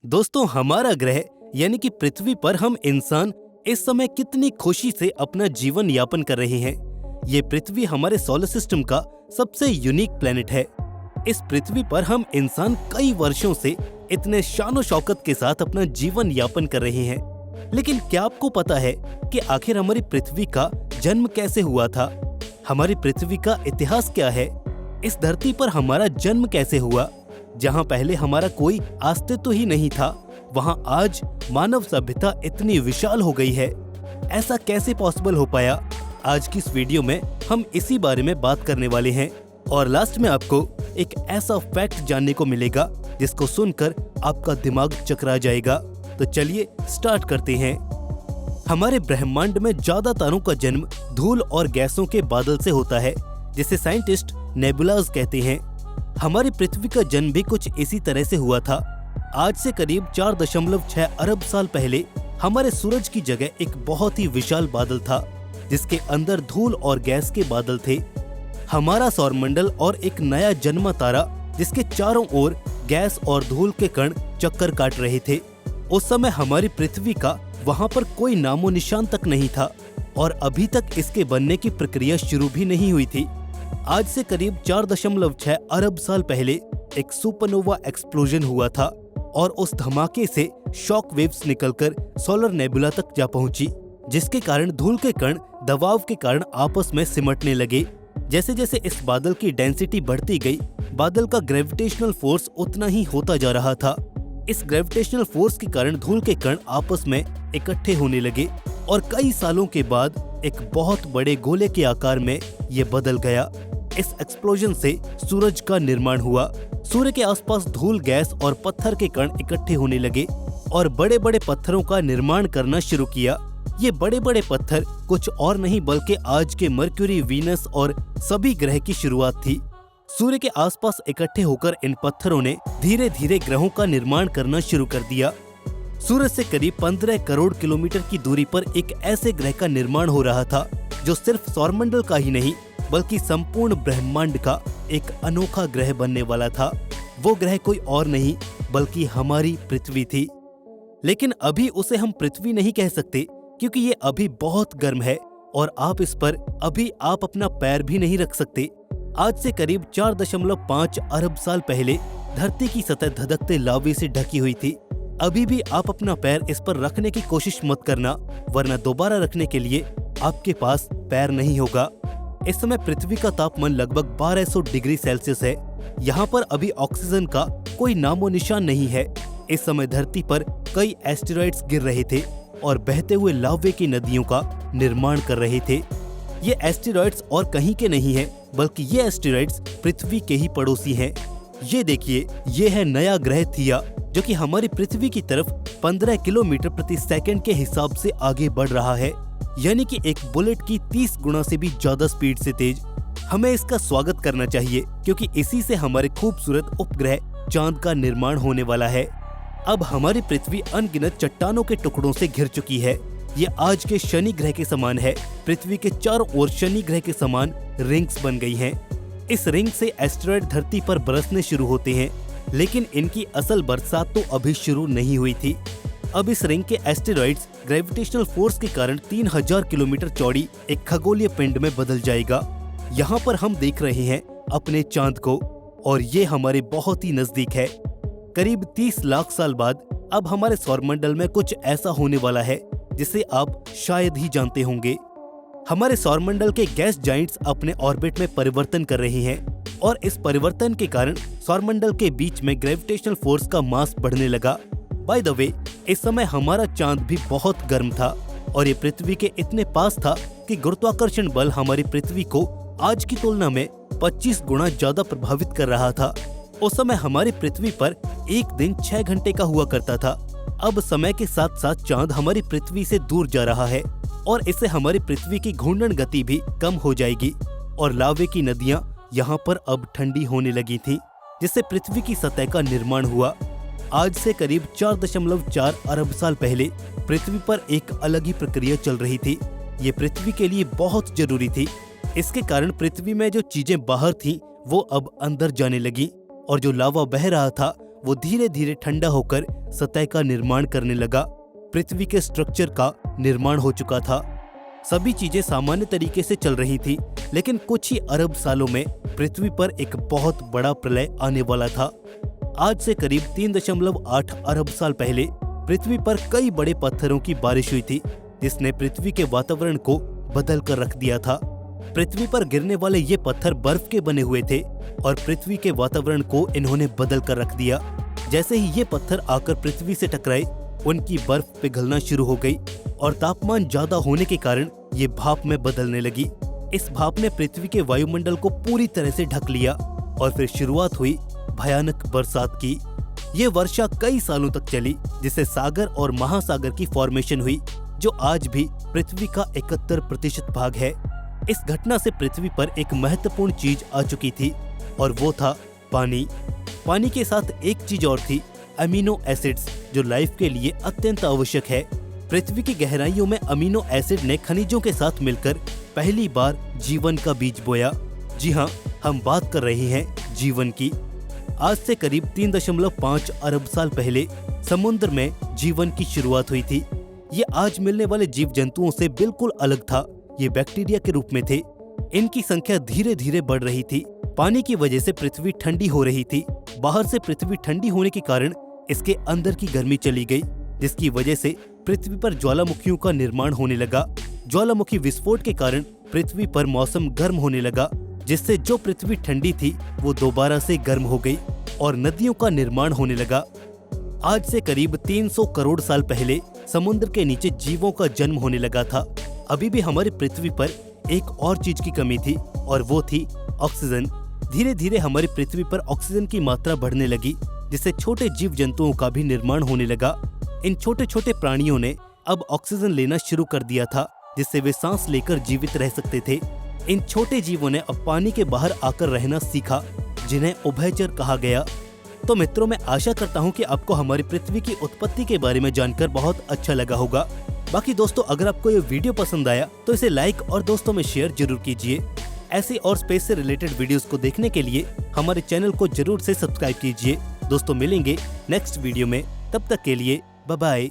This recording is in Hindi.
दोस्तों, हमारा ग्रह यानी कि पृथ्वी पर हम इंसान इस समय कितनी खुशी से अपना जीवन यापन कर रहे हैं। ये पृथ्वी हमारे सोलर सिस्टम का सबसे यूनिक प्लेनेट है। इस पृथ्वी पर हम इंसान कई वर्षों से इतने शानो शौकत के साथ अपना जीवन यापन कर रहे हैं। लेकिन क्या आपको पता है कि आखिर हमारी पृथ्वी का जन्म कैसे हुआ था? हमारी पृथ्वी का इतिहास क्या है? इस धरती पर हमारा जन्म कैसे हुआ? जहाँ पहले हमारा कोई अस्तित्व ही नहीं था, वहाँ आज मानव सभ्यता इतनी विशाल हो गई है। ऐसा कैसे पॉसिबल हो पाया? आज की इस वीडियो में हम इसी बारे में बात करने वाले हैं और लास्ट में आपको एक ऐसा फैक्ट जानने को मिलेगा जिसको सुनकर आपका दिमाग चकरा जाएगा। तो चलिए स्टार्ट करते हैं। हमारे ब्रह्मांड में ज्यादा तारों का जन्म धूल और गैसों के बादल से होता है, जिसे साइंटिस्ट नेबुलाज कहते हैं। हमारी पृथ्वी का जन्म भी कुछ इसी तरह से हुआ था। आज से करीब 4.6 अरब साल पहले हमारे सूरज की जगह एक बहुत ही विशाल बादल था, जिसके अंदर धूल और गैस के बादल थे। हमारा सौरमंडल और एक नया जन्मा तारा जिसके चारों ओर गैस और धूल के कण चक्कर काट रहे थे। उस समय हमारी पृथ्वी का वहां पर कोई नामो निशान तक नहीं था और अभी तक इसके बनने की प्रक्रिया शुरू भी नहीं हुई थी। आज से करीब 4.6 अरब साल पहले एक सुपरनोवा एक्सप्लोजन हुआ था और उस धमाके से शॉक वेव्स निकलकर सोलर नेबुला तक जा पहुंची, जिसके कारण धूल के कण दबाव के कारण आपस में सिमटने लगे। जैसे जैसे इस बादल की डेंसिटी बढ़ती गई, बादल का ग्रेविटेशनल फोर्स उतना ही होता जा रहा था। इस ग्रेविटेशनल फोर्स के कारण धूल के कण आपस में इकट्ठे होने लगे और कई सालों के बाद एक बहुत बड़े गोले के आकार में ये बदल गया। इस एक्सप्लोजन से सूरज का निर्माण हुआ। सूर्य के आसपास धूल, गैस और पत्थर के कण इकट्ठे होने लगे और बड़े बड़े पत्थरों का निर्माण करना शुरू किया। ये बड़े बड़े पत्थर कुछ और नहीं बल्कि आज के मरक्यूरी, वीनस और सभी ग्रह की शुरुआत थी। सूर्य के आसपास इकट्ठे होकर इन पत्थरों ने धीरे धीरे ग्रहों का निर्माण करना शुरू कर दिया। सूरज से करीब 15 करोड़ किलोमीटर की दूरी पर एक ऐसे ग्रह का निर्माण हो रहा था जो सिर्फ सौरमंडल का ही नहीं बल्कि संपूर्ण ब्रह्मांड का एक अनोखा ग्रह बनने वाला था। वो ग्रह कोई और नहीं बल्कि हमारी पृथ्वी थी। लेकिन अभी उसे हम पृथ्वी नहीं कह सकते, क्योंकि ये अभी बहुत गर्म है और आप इस पर अभी आप अपना पैर भी नहीं रख सकते। आज से करीब 4.5 अरब साल पहले धरती की सतह धधकते लावे से ढकी हुई थी। अभी भी आप अपना पैर इस पर रखने की कोशिश मत करना, वरना दोबारा रखने के लिए आपके पास पैर नहीं होगा। इस समय पृथ्वी का तापमान लगभग 1200 डिग्री सेल्सियस है। यहाँ पर अभी ऑक्सीजन का कोई नामो निशान नहीं है। इस समय धरती पर कई एस्टेरॉइड्स गिर रहे थे और बहते हुए लावे की नदियों का निर्माण कर रहे थे। ये एस्टेरॉइड्स और कहीं के नहीं हैं, बल्कि ये एस्टेरॉइड्स पृथ्वी के ही पड़ोसी हैं। ये देखिए, ये है नया ग्रह थिया, जो कि हमारी पृथ्वी की तरफ 15 किलोमीटर प्रति सेकंड के हिसाब से आगे बढ़ रहा है, यानी कि एक बुलेट की 30 गुना से भी ज्यादा स्पीड से तेज। हमें इसका स्वागत करना चाहिए, क्योंकि इसी से हमारे खूबसूरत उपग्रह चांद का निर्माण होने वाला है। अब हमारी पृथ्वी अनगिनत चट्टानों के टुकड़ों से घिर चुकी है। ये आज के शनि ग्रह के समान है। पृथ्वी के चारों ओर शनि ग्रह के समान रिंग्स बन गई हैं। इस रिंग से एस्टेरॉइड धरती पर बरसने शुरू होते हैं, लेकिन इनकी असल बरसात तो अभी शुरू नहीं हुई थी। अब इस रिंग के एस्टेरॉइड्स ग्रेविटेशनल फोर्स के कारण 3000 किलोमीटर चौड़ी एक खगोलीय पिंड में बदल जाएगा। यहाँ पर हम देख रहे हैं अपने चांद को, और ये हमारे बहुत ही नजदीक है। करीब 30 लाख साल बाद अब हमारे सौरमंडल में कुछ ऐसा होने वाला है जिसे आप शायद ही जानते होंगे। हमारे सौरमंडल के गैस जाइंट्स अपने ऑर्बिट में परिवर्तन कर रहे हैं और इस परिवर्तन के कारण सौरमंडल के बीच में ग्रेविटेशनल फोर्स का मास बढ़ने लगा। बाय द वे, इस समय हमारा चांद भी बहुत गर्म था और ये पृथ्वी के इतने पास था कि गुरुत्वाकर्षण बल हमारी पृथ्वी को आज की तुलना में 25 गुना ज्यादा प्रभावित कर रहा था। उस समय हमारी पृथ्वी पर एक दिन 6 घंटे का हुआ करता था। अब समय के साथ साथ चांद हमारी पृथ्वी से दूर जा रहा है और इससे हमारी पृथ्वी की घूर्णन गति भी कम हो जाएगी और लावे की नदियां यहाँ पर अब ठंडी होने लगी थी, जिससे पृथ्वी की सतह का निर्माण हुआ। आज से करीब 4.4 अरब साल पहले पृथ्वी पर एक अलग ही प्रक्रिया चल रही थी। ये पृथ्वी के लिए बहुत जरूरी थी। इसके कारण पृथ्वी में जो चीजें बाहर थीं, वो अब अंदर जाने लगी और जो लावा बह रहा था वो धीरे धीरे ठंडा होकर सतह का निर्माण करने लगा। पृथ्वी के स्ट्रक्चर का निर्माण हो चुका था। सभी चीजें सामान्य तरीके से चल रही थी, लेकिन कुछ ही अरब सालों में पृथ्वी पर एक बहुत बड़ा प्रलय आने वाला था। आज से करीब 3.8 अरब साल पहले पृथ्वी पर कई बड़े पत्थरों की बारिश हुई थी, जिसने पृथ्वी के वातावरण को बदल कर रख दिया था। पृथ्वी पर गिरने वाले ये पत्थर बर्फ के बने हुए थे और पृथ्वी के वातावरण को इन्होंने बदल कर रख दिया। जैसे ही ये पत्थर आकर पृथ्वी से टकराए, उनकी बर्फ पिघलना शुरू हो गई और तापमान ज्यादा होने के कारण ये भाप में बदलने लगी। इस भाप ने पृथ्वी के वायुमंडल को पूरी तरह से ढक लिया और फिर शुरुआत हुई भयानक बरसात की। ये वर्षा कई सालों तक चली, जिससे सागर और महासागर की फॉर्मेशन हुई, जो आज भी पृथ्वी का 71% भाग है। इस घटना से पृथ्वी पर एक महत्वपूर्ण चीज आ चुकी थी और वो था पानी। पानी के साथ एक चीज और थी, अमीनो एसिड्स, जो लाइफ के लिए अत्यंत आवश्यक है। पृथ्वी की गहराइयों में अमीनो एसिड ने खनिजों के साथ मिलकर पहली बार जीवन का बीज बोया। जी हाँ, हम बात कर रहे हैं जीवन की। आज से करीब 3.5 अरब साल पहले समुद्र में जीवन की शुरुआत हुई थी। ये आज मिलने वाले जीव जंतुओं से बिल्कुल अलग था। ये बैक्टीरिया के रूप में थे। इनकी संख्या धीरे धीरे बढ़ रही थी। पानी की वजह से पृथ्वी ठंडी हो रही थी। बाहर से पृथ्वी ठंडी होने के कारण इसके अंदर की गर्मी चली गई, जिसकी वजह से पृथ्वी पर ज्वालामुखियों का निर्माण होने लगा। ज्वालामुखी विस्फोट के कारण पृथ्वी पर मौसम गर्म होने लगा, जिससे जो पृथ्वी ठंडी थी वो दोबारा से गर्म हो गई और नदियों का निर्माण होने लगा। आज से करीब 300 करोड़ साल पहले समुद्र के नीचे जीवों का जन्म होने लगा था। अभी भी हमारी पृथ्वी पर एक और चीज की कमी थी और वो थी ऑक्सीजन। धीरे धीरे हमारी पृथ्वी पर ऑक्सीजन की मात्रा बढ़ने लगी, जिससे छोटे जीव जंतुओं का भी निर्माण होने लगा। इन छोटे छोटे प्राणियों ने अब ऑक्सीजन लेना शुरू कर दिया था, जिससे वे सांस लेकर जीवित रह सकते थे। इन छोटे जीवों ने अब पानी के बाहर आकर रहना सीखा, जिन्हें उभयचर कहा गया। तो मित्रों, मैं आशा करता हूँ कि आपको हमारी पृथ्वी की उत्पत्ति के बारे में जानकर बहुत अच्छा लगा होगा। बाकी दोस्तों, अगर आपको ये वीडियो पसंद आया तो इसे लाइक और दोस्तों में शेयर जरूर कीजिए। ऐसे और स्पेस से रिलेटेड वीडियोस को देखने के लिए हमारे चैनल को जरूर से सब्सक्राइब कीजिए। दोस्तों, मिलेंगे नेक्स्ट वीडियो में। तब तक के लिए बाय बाय।